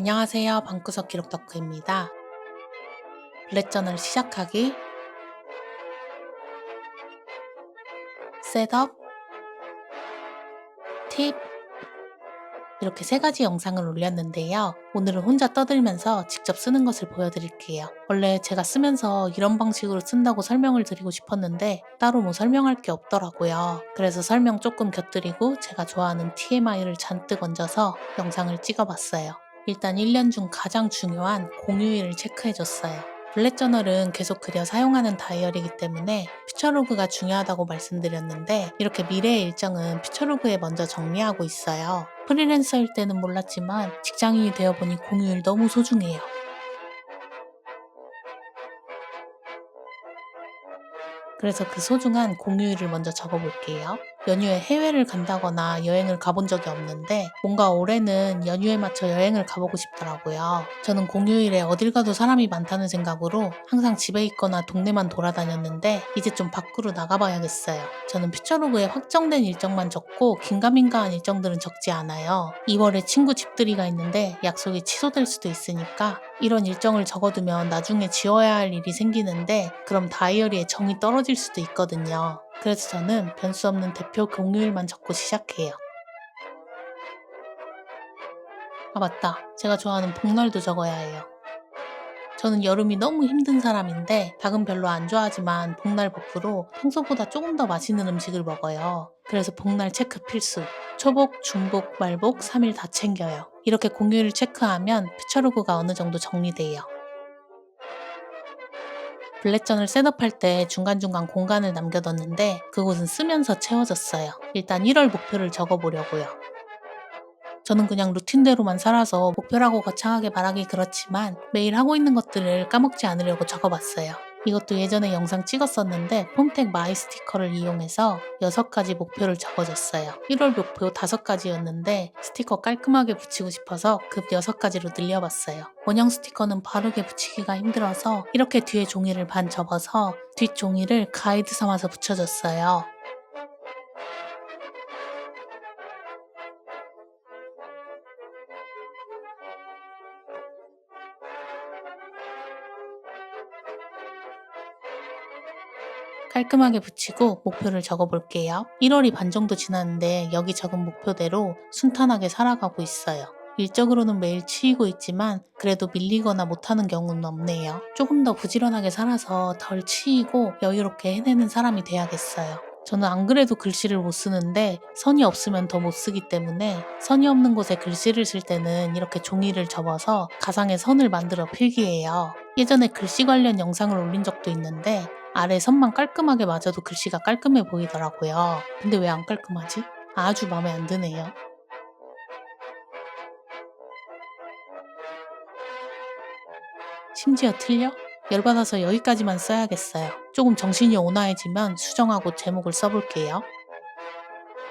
안녕하세요. 방구석 기록 덕후입니다. 블랙저널 시작하기, 셋업, 팁 이렇게 세 가지 영상을 올렸는데요. 오늘은 혼자 떠들면서 직접 쓰는 것을 보여드릴게요. 원래 제가 쓰면서 이런 방식으로 쓴다고 설명을 드리고 싶었는데 따로 뭐 설명할 게 없더라고요. 그래서 설명 조금 곁들이고 제가 좋아하는 TMI를 잔뜩 얹어서 영상을 찍어봤어요. 일단 1년 중 가장 중요한 공휴일을 체크해줬어요. 블랙저널은 계속 그려 사용하는 다이어리이기 때문에 퓨처로그가 중요하다고 말씀드렸는데 이렇게 미래의 일정은 퓨처로그에 먼저 정리하고 있어요. 프리랜서일 때는 몰랐지만 직장인이 되어보니 공휴일 너무 소중해요. 그래서 그 소중한 공휴일을 먼저 적어볼게요. 연휴에 해외를 간다거나 여행을 가본 적이 없는데 뭔가 올해는 연휴에 맞춰 여행을 가보고 싶더라고요. 저는 공휴일에 어딜 가도 사람이 많다는 생각으로 항상 집에 있거나 동네만 돌아다녔는데 이제 좀 밖으로 나가봐야겠어요. 저는 퓨처로그에 확정된 일정만 적고 긴가민가한 일정들은 적지 않아요. 2월에 친구 집들이가 있는데 약속이 취소될 수도 있으니까 이런 일정을 적어두면 나중에 지워야 할 일이 생기는데 그럼 다이어리에 정이 떨어질 수도 있거든요. 그래서 저는 변수 없는 대표 공휴일만 적고 시작해요. 아 맞다. 제가 좋아하는 복날도 적어야 해요. 저는 여름이 너무 힘든 사람인데 닭은 별로 안 좋아하지만 복날 버프로 평소보다 조금 더 맛있는 음식을 먹어요. 그래서 복날 체크 필수. 초복, 중복, 말복 3일 다 챙겨요. 이렇게 공휴일을 체크하면 퓨처로그가 어느 정도 정리돼요. 블랙전을 셋업할 때 중간중간 공간을 남겨뒀는데 그곳은 쓰면서 채워졌어요. 일단 1월 목표를 적어보려고요. 저는 그냥 루틴대로만 살아서 목표라고 거창하게 말하기 그렇지만 매일 하고 있는 것들을 까먹지 않으려고 적어봤어요. 이것도 예전에 영상 찍었었는데 폼텍 마이 스티커를 이용해서 6가지 목표를 적어줬어요. 1월 목표 5가지였는데 스티커 깔끔하게 붙이고 싶어서 급 6가지로 늘려봤어요. 원형 스티커는 바르게 붙이기가 힘들어서 이렇게 뒤에 종이를 반 접어서 뒷 종이를 가이드 삼아서 붙여줬어요. 깔끔하게 붙이고 목표를 적어볼게요. 1월이 반 정도 지났는데 여기 적은 목표대로 순탄하게 살아가고 있어요. 일적으로는 매일 치이고 있지만 그래도 밀리거나 못하는 경우는 없네요. 조금 더 부지런하게 살아서 덜 치이고 여유롭게 해내는 사람이 돼야겠어요. 저는 안 그래도 글씨를 못 쓰는데 선이 없으면 더 못 쓰기 때문에 선이 없는 곳에 글씨를 쓸 때는 이렇게 종이를 접어서 가상의 선을 만들어 필기해요. 예전에 글씨 관련 영상을 올린 적도 있는데 아래 선만 깔끔하게 맞아도 글씨가 깔끔해 보이더라고요. 근데 왜 안 깔끔하지? 아주 마음에 안 드네요. 심지어 틀려? 열받아서 여기까지만 써야겠어요. 조금 정신이 온화해지면 수정하고 제목을 써볼게요.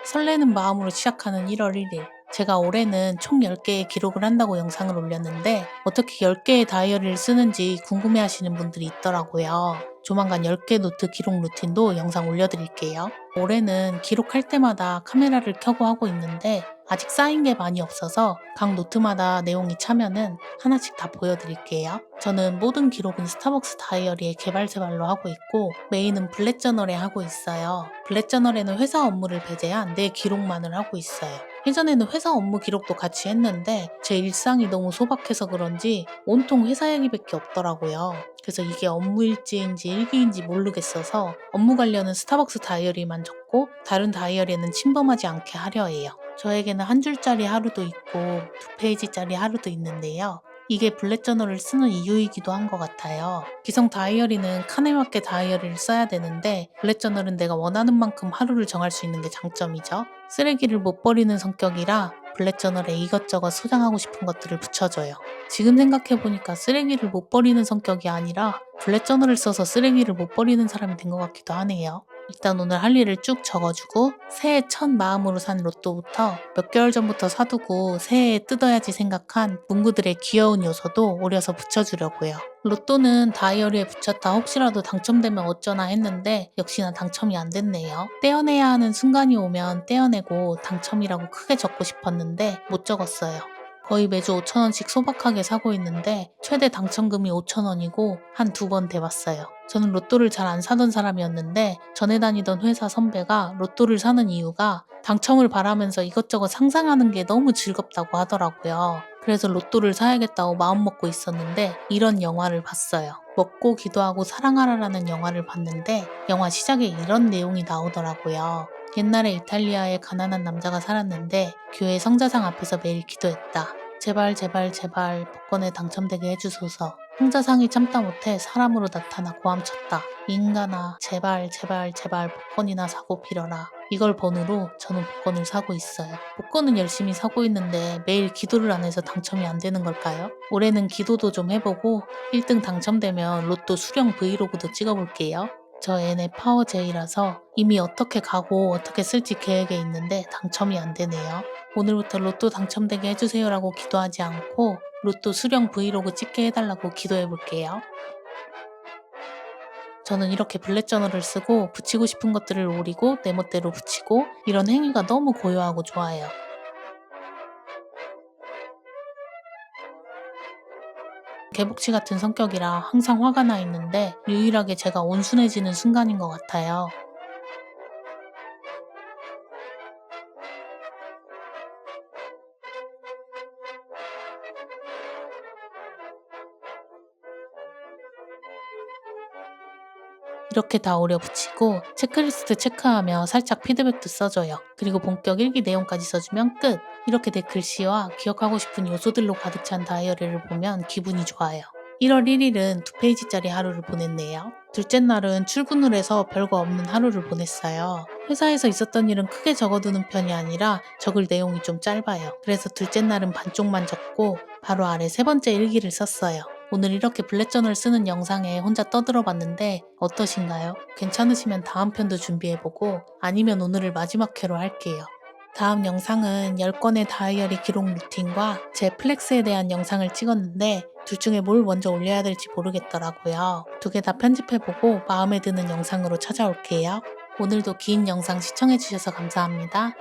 설레는 마음으로 시작하는 1월 1일. 제가 올해는 총 10개의 기록을 한다고 영상을 올렸는데 어떻게 10개의 다이어리를 쓰는지 궁금해 하시는 분들이 있더라고요. 조만간 10개 노트 기록 루틴도 영상 올려드릴게요. 올해는 기록할 때마다 카메라를 켜고 하고 있는데 아직 쌓인 게 많이 없어서 각 노트마다 내용이 차면은 하나씩 다 보여드릴게요. 저는 모든 기록은 스타벅스 다이어리의 개발세발로 하고 있고 메인은 블랙저널에 하고 있어요. 블랙저널에는 회사 업무를 배제한 내 기록만을 하고 있어요. 예전에는 회사 업무 기록도 같이 했는데 제 일상이 너무 소박해서 그런지 온통 회사 얘기밖에 없더라고요. 그래서 이게 업무 일지인지 일기인지 모르겠어서 업무 관련은 스타벅스 다이어리만 적고 다른 다이어리에는 침범하지 않게 하려 해요. 저에게는 한 줄짜리 하루도 있고 2페이지짜리 하루도 있는데요. 이게 블랙저널을 쓰는 이유이기도 한 것 같아요. 기성 다이어리는 칸에 맞게 다이어리를 써야 되는데 블랙저널은 내가 원하는 만큼 하루를 정할 수 있는 게 장점이죠. 쓰레기를 못 버리는 성격이라 블랙저널에 이것저것 소장하고 싶은 것들을 붙여줘요. 지금 생각해보니까 쓰레기를 못 버리는 성격이 아니라 블랙저널을 써서 쓰레기를 못 버리는 사람이 된 것 같기도 하네요. 일단 오늘 할 일을 쭉 적어주고 새해 첫 마음으로 산 로또부터 몇 개월 전부터 사두고 새해에 뜯어야지 생각한 문구들의 귀여운 요소도 오려서 붙여주려고요. 로또는 다이어리에 붙였다 혹시라도 당첨되면 어쩌나 했는데 역시나 당첨이 안 됐네요. 떼어내야 하는 순간이 오면 떼어내고 당첨이라고 크게 적고 싶었는데 못 적었어요. 거의 매주 5,000원씩 소박하게 사고 있는데 최대 당첨금이 5,000원이고 한 2번 돼봤어요. 저는 로또를 잘 안 사던 사람이었는데 전에 다니던 회사 선배가 로또를 사는 이유가 당첨을 바라면서 이것저것 상상하는 게 너무 즐겁다고 하더라고요. 그래서 로또를 사야겠다고 마음먹고 있었는데 이런 영화를 봤어요. 먹고 기도하고 사랑하라라는 영화를 봤는데 영화 시작에 이런 내용이 나오더라고요. 옛날에 이탈리아에 가난한 남자가 살았는데 교회 성자상 앞에서 매일 기도했다. 제발 제발 제발 복권에 당첨되게 해주소서. 성자상이 참다 못해 사람으로 나타나 고함쳤다. 인간아 제발 제발 제발 복권이나 사고 빌어라. 이걸 번호로 저는 복권을 사고 있어요. 복권은 열심히 사고 있는데 매일 기도를 안 해서 당첨이 안 되는 걸까요? 올해는 기도도 좀 해보고 1등 당첨되면 로또 수령 브이로그도 찍어볼게요. 저 애네 파워제이라서 이미 어떻게 가고 어떻게 쓸지 계획에 있는데 당첨이 안 되네요. 오늘부터 로또 당첨되게 해주세요라고 기도하지 않고 로또 수령 브이로그 찍게 해달라고 기도해 볼게요. 저는 이렇게 블랙 저널을 쓰고 붙이고 싶은 것들을 오리고 내 멋대로 붙이고 이런 행위가 너무 고요하고 좋아요. 개복치 같은 성격이라 항상 화가 나 있는데 유일하게 제가 온순해지는 순간인 것 같아요. 이렇게 다 오려 붙이고 체크리스트 체크하며 살짝 피드백도 써줘요. 그리고 본격 일기 내용까지 써주면 끝! 이렇게 내 글씨와 기억하고 싶은 요소들로 가득 찬 다이어리를 보면 기분이 좋아요. 1월 1일은 2페이지짜리 하루를 보냈네요. 둘째 날은 출근을 해서 별거 없는 하루를 보냈어요. 회사에서 있었던 일은 크게 적어두는 편이 아니라 적을 내용이 좀 짧아요. 그래서 둘째 날은 반쪽만 적고 바로 아래 세 번째 일기를 썼어요. 오늘 이렇게 블랙저널 쓰는 영상에 혼자 떠들어 봤는데 어떠신가요? 괜찮으시면 다음 편도 준비해보고 아니면 오늘을 마지막 회로 할게요. 다음 영상은 10건의 다이어리 기록 루틴과 제 플렉스에 대한 영상을 찍었는데 둘 중에 뭘 먼저 올려야 될지 모르겠더라고요. 두 개 다 편집해보고 마음에 드는 영상으로 찾아올게요. 오늘도 긴 영상 시청해주셔서 감사합니다.